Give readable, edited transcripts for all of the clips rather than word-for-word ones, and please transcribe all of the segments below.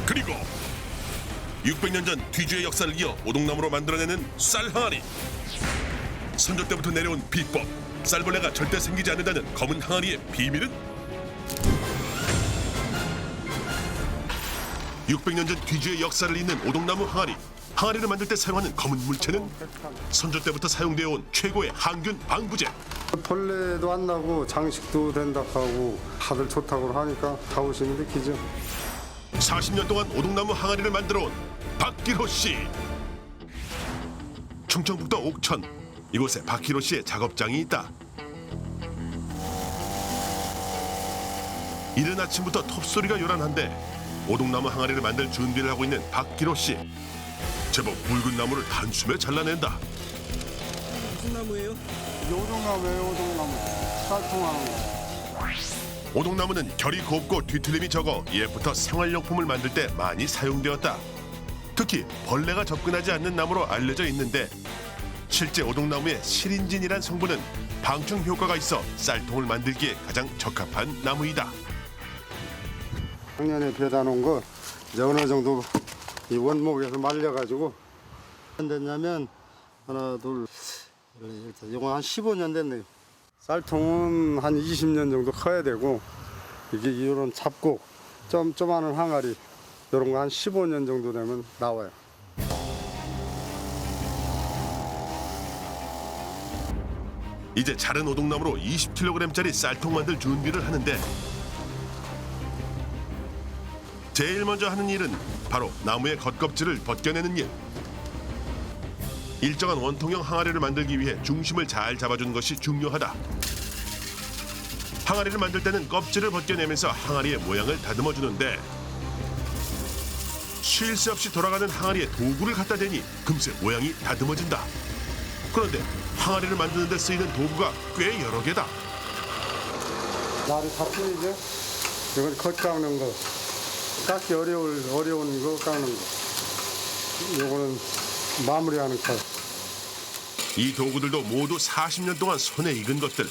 그리고 600년 전 뒤주의 역사를 이어 오동나무로 만들어내는 쌀 항아리. 선조 때부터 내려온 비법, 쌀벌레가 절대 생기지 않는다는 검은 항아리의 비밀은? 600년 전 뒤주의 역사를 잇는 오동나무 항아리. 항아리를 만들 때 사용하는 검은 물체는 선조 때부터 사용되어 온 최고의 항균 방부제. 벌레도 안 나고 장식도 된다 하고 다들 좋다고 하니까 자부심이 느끼죠. 40년 동안 오동나무 항아리를 만들어온 박기호 씨. 충청북도 옥천, 이곳에 박기호 씨의 작업장이 있다. 이른 아침부터 톱소리가 요란한데 오동나무 항아리를 만들 준비를 하고 있는 박기호 씨. 제법 굵은 나무를 한숨에 잘라낸다. 무슨 나무예요? 오동나무예요, 오동나무. 쌀통하는 거. 오동나무는 결이 곱고 뒤틀림이 적어 옛부터 생활용품을 만들 때 많이 사용되었다. 특히 벌레가 접근하지 않는 나무로 알려져 있는데 실제 오동나무의 실인진이란 성분은 방충 효과가 있어 쌀통을 만들기에 가장 적합한 나무이다. 작년에 배다 놓은 거 이제 어느 정도 이 원목에서 말려가지고 안 됐냐면 하나 둘 이거 한 15년 됐네요. 쌀통은 한 20년 정도 커야 되고 이게 이런 잡곡 점하는 항아리 이런 거 한 15년 정도 되면 나와요. 이제 자른 오동나무로 20kg짜리 쌀통 만들 준비를 하는데 제일 먼저 하는 일은 바로 나무의 겉껍질을 벗겨내는 일. 일정한 원통형 항아리를 만들기 위해 중심을 잘 잡아주는 것이 중요하다. 항아리를 만들 때는 껍질을 벗겨내면서 항아리의 모양을 다듬어 주는데 쉴 새 없이 돌아가는 항아리에 도구를 갖다 대니 금세 모양이 다듬어진다. 그런데 항아리를 만드는 데 쓰이는 도구가 꽤 여러 개다. 날이 다 풀리죠? 이건 겉 깎는 거. 깎기 어려운 거 깎는 거. 요거는 마무리하는 칼. 이 도구들도 모두 40년 동안 손에 익은 것들.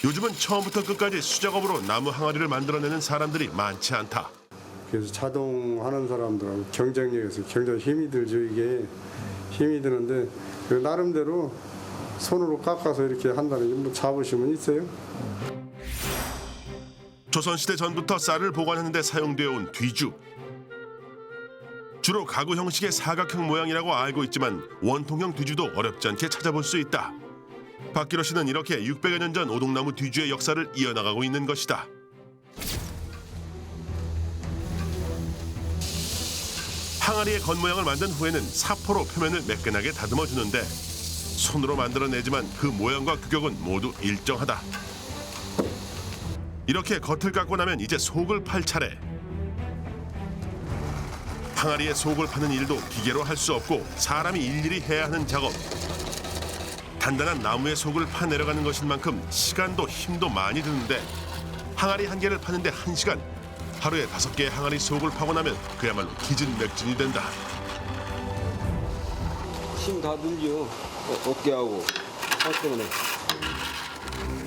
요즘은 처음부터 끝까지 수작업으로 나무 항아리를 만들어내는 사람들이 많지 않다. 그래서 자동하는 사람들하고 경쟁력에서 굉장히 힘이 들죠. 이게 힘이 드는데 그 나름대로 손으로 깎아서 이렇게 한다는 게 뭐 자부심은 있어요. 조선시대 전부터 쌀을 보관하는 데 사용되어 온 뒤주. 주로 가구 형식의 사각형 모양이라고 알고 있지만 원통형 뒤주도 어렵지 않게 찾아볼 수 있다. 박기호 씨는 이렇게 600여 년 전 오동나무 뒤주의 역사를 이어나가고 있는 것이다. 항아리의 겉모양을 만든 후에는 사포로 표면을 매끈하게 다듬어 주는데 손으로 만들어내지만 그 모양과 규격은 모두 일정하다. 이렇게 겉을 깎고 나면 이제 속을 팔 차례. 항아리에 속을 파는 일도 기계로 할 수 없고 사람이 일일이 해야 하는 작업. 단단한 나무의 속을 파내려가는 것인 만큼 시간도 힘도 많이 드는데 항아리 한 개를 파는데 1시간. 하루에 5개의 항아리 속을 파고 나면 그야말로 기진맥진이 된다. 힘 다 들죠. 어깨하고 팔 때문에.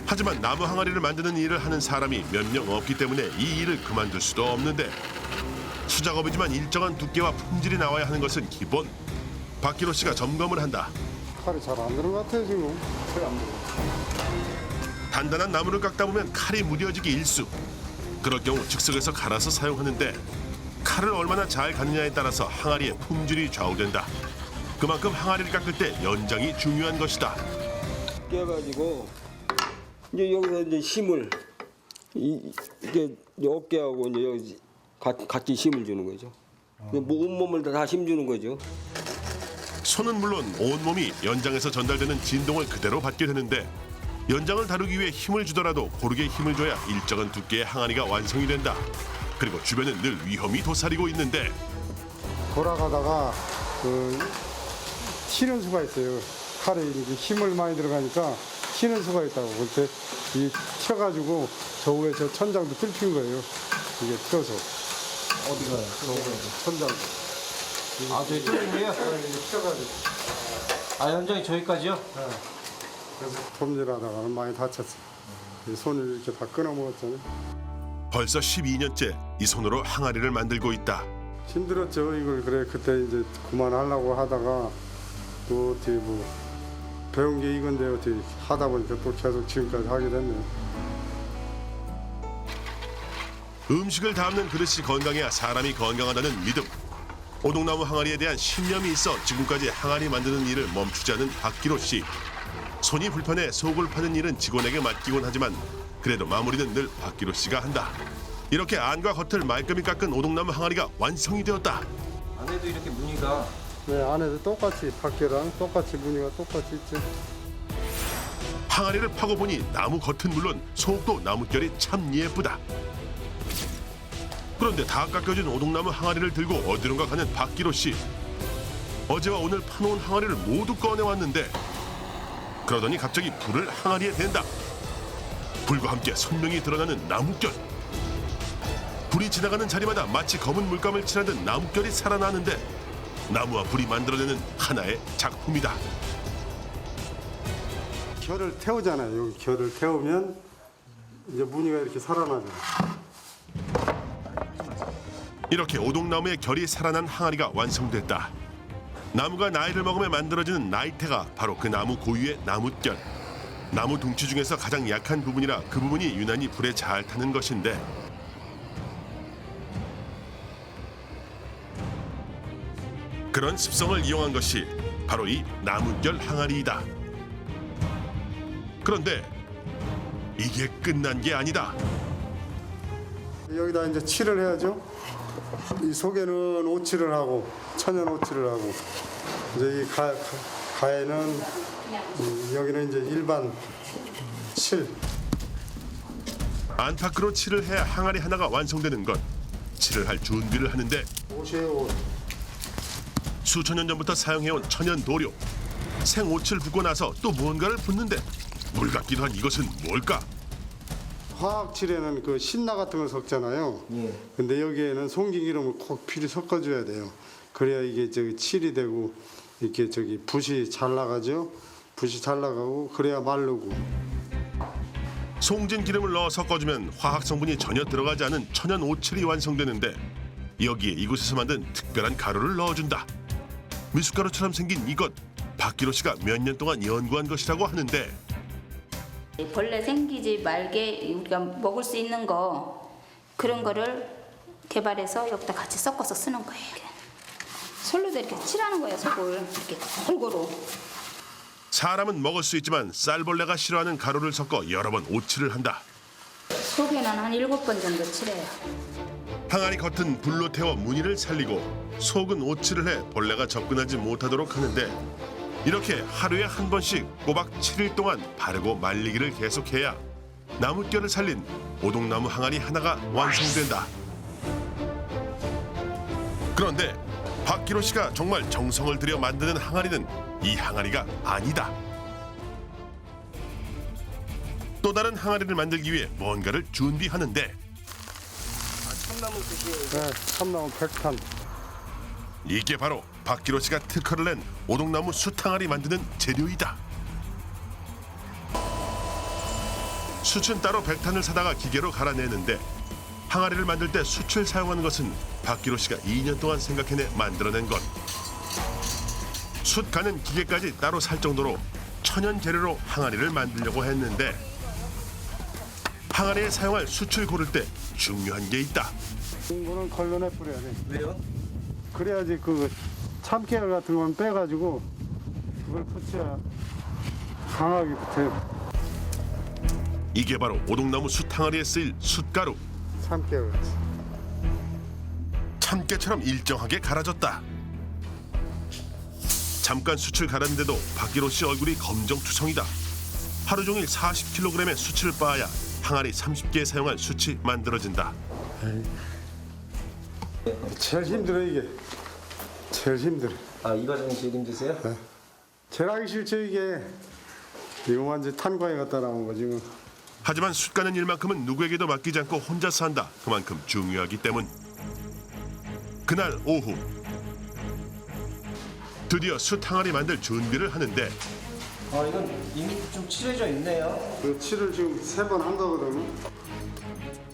하지만 나무 항아리를 만드는 일을 하는 사람이 몇 명 없기 때문에 이 일을 그만둘 수도 없는데 수작업이지만 일정한 두께와 품질이 나와야 하는 것은 기본. 박기호 씨가 점검을 한다. 칼이 잘 안 들은 것 같아요 지금. 잘안 들어. 단단한 나무를 깎다 보면 칼이 무뎌지기 일쑤. 그럴 경우 즉석에서 갈아서 사용하는데 칼을 얼마나 잘 갖느냐에 따라서 항아리의 품질이 좌우된다. 그만큼 항아리를 깎을 때 연장이 중요한 것이다. 깨가지고 이제 여기서 이제 힘을 이게 어깨하고 이제 여기 같이 힘을 주는 거죠. 온몸을 다 힘 주는 거죠. 손은 물론 온몸이 연장에서 전달되는 진동을 그대로 받게 되는데 연장을 다루기 위해 힘을 주더라도 고르게 힘을 줘야 일정한 두께의 항아리가 완성이 된다. 그리고 주변은 늘 위험이 도사리고 있는데 돌아가다가 튀는 수가 있어요. 칼에 이렇게 힘을 많이 들어가니까 튀는 수가 있다고. 그때 이 튀어가지고 저 위에 저 천장도 뚫힌 거예요. 이게 튀어서. 어디가요? 천장. 아, 저기 뚫린데요? 이게 튀어가지고. 아, 현장이 저기까지요? 네. 그래서 톱질하다가는 많이 다쳤어요. 이 손을 이렇게 다 끊어 먹었잖아요. 벌써 12년째 이 손으로 항아리를 만들고 있다. 힘들었죠. 이걸 그래 그때 이제 그만하려고 하다가 또 어떻게 뭐 배운 게 이건데 어떻게 하다 보니까 또 계속 지금까지 하게 됐네요. 음식을 담는 그릇이 건강해야 사람이 건강하다는 믿음. 오동나무 항아리에 대한 신념이 있어 지금까지 항아리 만드는 일을 멈추지 않은 박기로 씨. 손이 불편해 속을 파는 일은 직원에게 맡기곤 하지만 그래도 마무리는 늘 박기로 씨가 한다. 이렇게 안과 겉을 말끔히 깎은 오동나무 항아리가 완성이 되었다. 안에도 이렇게 무늬가 네, 안에도 똑같이 밖에랑 똑같이 무늬가 똑같이 있죠. 항아리를 파고 보니 나무 겉은 물론 속도 나뭇결이 참 예쁘다. 그런데 다 깎여진 오동나무 항아리를 들고 어디론가 가는 박기로 씨. 어제와 오늘 파놓은 항아리를 모두 꺼내왔는데 그러더니 갑자기 불을 항아리에 댄다. 불과 함께 선명히 드러나는 나뭇결. 불이 지나가는 자리마다 마치 검은 물감을 칠하듯 나뭇결이 살아나는데 나무와 불이 만들어내는 하나의 작품이다. 결을 태우잖아요. 여기 결을 태우면 이제 무늬가 이렇게 살아나잖아요. 이렇게 오동나무의 결이 살아난 항아리가 완성됐다. 나무가 나이를 먹으며 만들어지는 나이테가 바로 그 나무 고유의 나뭇결. 나무 둥치 중에서 가장 약한 부분이라 그 부분이 유난히 불에 잘 타는 것인데 그런 습성을 이용한 것이 바로 이 나뭇결 항아리이다. 그런데 이게 끝난 게 아니다. 여기다 이제 칠을 해야죠. 이 속에는 오칠을 하고 천연 오칠을 하고 이제 이 가에는 여기는 이제 일반 칠. 안팎으로 칠을 해야 항아리 하나가 완성되는 것. 칠을 할 준비를 하는데 옷이에요, 옷. 수천 년 전부터 사용해온 천연 도료. 생옷을 붓고 나서 또 무언가를 붓는데 물 같기도 한 이것은 뭘까? 화학 칠에는 그 신나 같은 걸 섞잖아요. 근데 여기에는 송진기름을 꼭 필히 섞어줘야 돼요. 그래야 이게 저기 칠이 되고 이렇게 저기 붓이 잘 나가죠. 붓이 잘 나가고 그래야 마르고. 송진 기름을 넣어 섞어주면 화학 성분이 전혀 들어가지 않은 천연 오칠이 완성되는데 여기에 이곳에서 만든 특별한 가루를 넣어준다. 미숫가루처럼 생긴 이것 박기로 씨가 몇 년 동안 연구한 것이라고 하는데 벌레 생기지 말게 우리가 먹을 수 있는 거 그런 거를 개발해서 여기다 같이 섞어서 쓰는 거예요. 솔로도 이렇게 칠하는 거예요. 속을 이렇게 골고루. 사람은 먹을 수 있지만 쌀벌레가 싫어하는 가루를 섞어 여러 번 오칠을 한다. 속에는 한 7번 정도 칠해요. 항아리 겉은 불로 태워 무늬를 살리고 속은 오칠을 해 벌레가 접근하지 못하도록 하는데 이렇게 하루에 한 번씩 꼬박 7일 동안 바르고 말리기를 계속해야 나뭇결을 살린 오동나무 항아리 하나가 완성된다. 그런데 박기로 씨가 정말 정성을 들여 만드는 항아리는 이 항아리가 아니다. 또 다른 항아리를 만들기 위해 뭔가를 준비하는데 네, 참나무 백탄. 이게 바로 박기로 씨가 특허를 낸 오동나무 숯항아리 만드는 재료이다. 숯은 따로 백탄을 사다가 기계로 갈아내는데 항아리를 만들 때 숯을 사용하는 것은 박기로 씨가 2년 동안 생각해내 만들어낸 것. 숯 가는 기계까지 따로 살 정도로 천연 재료로 항아리를 만들려고 했는데 항아리에 사용할 숯을 고를 때 중요한 게 있다. 이거는 걸러내 뿌려야 돼. 왜요? 그래야지 그 참깨알 같은 건 빼가지고 그걸 붙여야 강하게 붙어요. 이게 바로 오동나무 숯항아리에 쓰일 숯가루. 참깨알 같이. 참깨처럼 일정하게 갈아졌다. 잠깐 숯을 갈았는데도 박기로 씨 얼굴이 검정투성이다. 하루 종일 40kg의 숯을 빻아야 항아리 30개에 사용할 숯이 만들어진다. 제일 힘들어 이게. 제일 힘들어. 아, 이 과정이 제일 힘드세요? 제일 하기 싫죠 이게. 이거 완전 탄광에 갖다 나온 거지 뭐. 하지만 숯 가는 일만큼은 누구에게도 맡기지 않고 혼자서 한다. 그만큼 중요하기 때문. 그날 오후 드디어 숯 항아리 만들 준비를 하는데 아, 이건 이미 좀 칠해져 있네요. 그 칠을 지금 3번 한 거거든.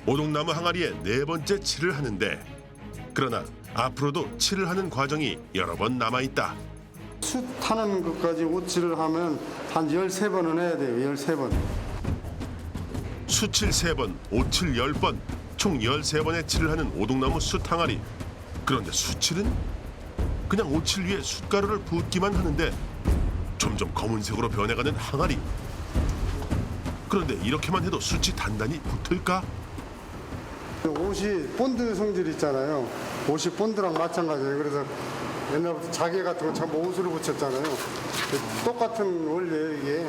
오동나무 항아리에 4번째 칠을 하는데 그러나 앞으로도 칠을 하는 과정이 여러 번 남아있다. 숯 타는 것까지 오칠을 하면 한 13번은 해야 돼요. 13번. 수칠 3번, 오칠 10번, 총 13번의 칠을 하는 오동나무 숯 항아리. 그런데 수칠은 그냥 오칠 위에 숯가루를 붓기만 하는데 점점 검은색으로 변해가는 항아리. 그런데 이렇게만 해도 숯이 단단히 붙을까? 옷이 본드 성질 있잖아요. 옷이 본드랑 마찬가지예요. 그래서 옛날부터 자개 같은 거 전부 옷으로 붙였잖아요. 똑같은 원리예요, 이게.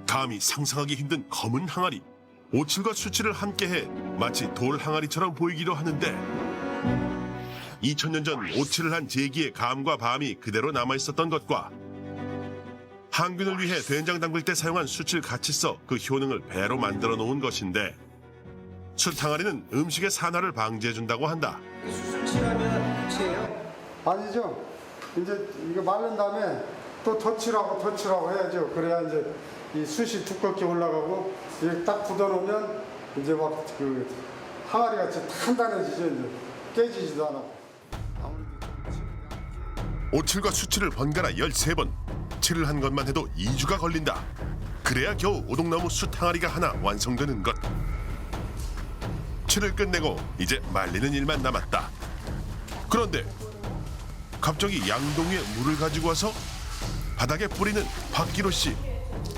감히 상상하기 힘든 검은 항아리. 오칠과 수칠을 함께해 마치 돌 항아리처럼 보이기도 하는데 2000년 전 오칠을 한 제기의 감과 밤이 그대로 남아있었던 것과 항균을 위해 된장 담글 때 사용한 숯을 같이 써 그 효능을 배로 만들어 놓은 것인데 숯 항아리는 음식의 산화를 방지해준다고 한다. 수술 칠하면 끝이에요? 아니죠. 이제 이거 마른 다음에 또 덧칠하고 해야죠. 그래야 이제 이 숯이 두껍게 올라가고 이렇게 딱 굳어놓으면 이제 막 그 항아리 같이 단단해지죠. 이제 깨지지도 않아. 오칠과 수칠을 번갈아 13번. 칠을 한 것만 해도 2주가 걸린다. 그래야 겨우 오동나무 숯 항아리가 하나 완성되는 것. 칠을 끝내고 이제 말리는 일만 남았다. 그런데 갑자기 양동이에 물을 가지고 와서 바닥에 뿌리는 박기로 씨.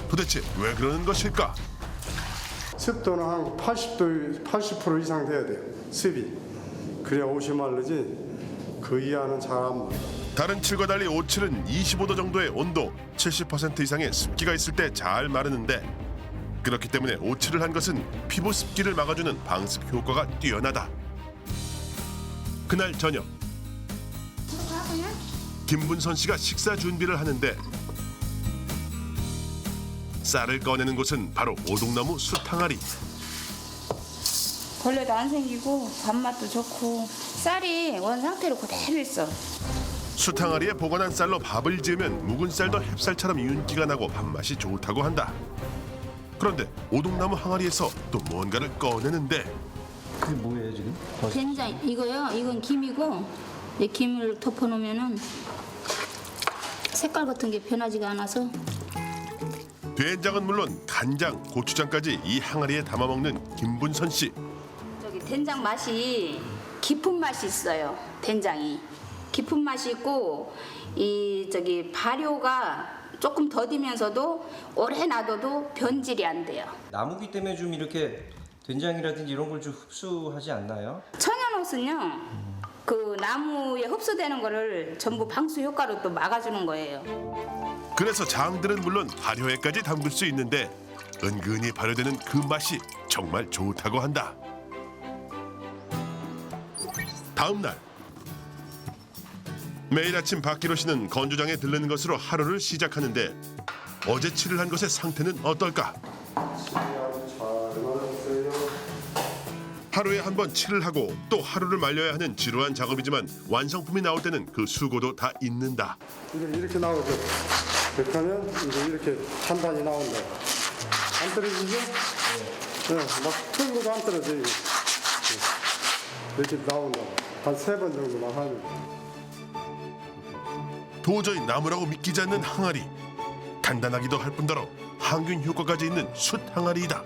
도대체 왜 그러는 것일까? 습도는 한 80% 이상 돼야 돼요. 습이. 그래야 옷이 마르지. 그 이하는 잘 안 마르. 다른 칠과 달리 오칠은 25도 정도의 온도, 70% 이상의 습기가 있을 때 잘 마르는데 그렇기 때문에 오칠을 한 것은 피부 습기를 막아주는 방습 효과가 뛰어나다. 그날 저녁 김문선 씨가 식사 준비를 하는데 쌀을 꺼내는 곳은 바로 오동나무 숯 항아리. 벌레도 안 생기고 밥맛도 좋고 쌀이 원 상태로 그대로 있어. 숯 항아리에 보관한 쌀로 밥을 지으면 묵은 쌀도 햅쌀처럼 윤기가 나고 밥맛이 좋다고 한다. 그런데 오동나무 항아리에서 또 뭔가를 꺼내는데 그게 뭐예요 지금? 된장 이거요. 이건 김이고 이 김을 덮어놓으면은 색깔 같은 게 변하지가 않아서. 된장은 물론 간장, 고추장까지 이 항아리에 담아 먹는 김분선 씨. 저기 된장 맛이 깊은 맛이 있어요. 된장이 깊은 맛이 있고 이 저기 발효가 조금 더디면서도 오래 놔둬도 변질이 안 돼요. 나무기 때문에 좀 이렇게 된장이라든지 이런 걸 좀 흡수하지 않나요? 천연옷은요. 그 나무에 흡수되는 거를 전부 방수 효과로 또 막아주는 거예요. 그래서 장들은 물론 발효에까지 담글 수 있는데 은근히 발효되는 그 맛이 정말 좋다고 한다. 다음 날 매일 아침 박기로 씨는 건조장에 들르는 것으로 하루를 시작하는데 어제 칠을 한 것의 상태는 어떨까? 하루에 한 번 칠을 하고 또 하루를 말려야 하는 지루한 작업이지만 완성품이 나올 때는 그 수고도 다 있는다. 이렇게 나오죠. 그렇게 하면 이제 이렇게 단단히 나온다. 안 떨어지죠? 네, 막 풀고도 안 떨어져요. 이거. 이렇게 나온다. 한 3번 정도만 하면. 도저히 나무라고 믿기지 않는 항아리. 간단하기도 할 뿐더러 항균 효과까지 있는 숯 항아리이다.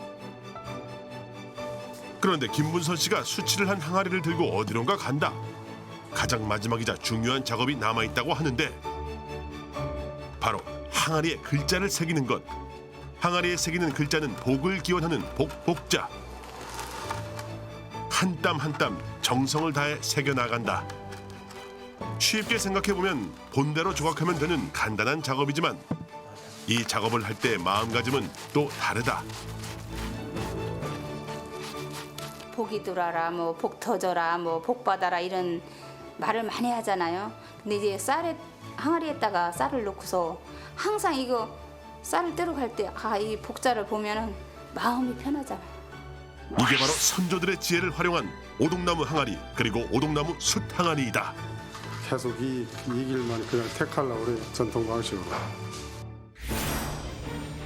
그런데 김문선 씨가 수칠을 한 항아리를 들고 어디론가 간다. 가장 마지막이자 중요한 작업이 남아있다고 하는데 바로 항아리에 글자를 새기는 것. 항아리에 새기는 글자는 복을 기원하는 복복자. 한 땀 한 땀 정성을 다해 새겨나간다. 쉽게 생각해보면 본대로 조각하면 되는 간단한 작업이지만 이 작업을 할 때의 마음가짐은 또 다르다. 복이 들어라, 뭐 복 터져라, 뭐 복 받아라 이런 말을 많이 하잖아요. 근데 이제 쌀에 항아리에다가 쌀을 넣고서 항상 이거 쌀을 뜨러 갈 때 이 복자를 보면은 마음이 편하잖아. 이게 바로 선조들의 지혜를 활용한 오동나무 항아리 그리고 오동나무 숯 항아리이다. 계속 이 길만 그냥 택하려고 그래요. 전통 방식으로.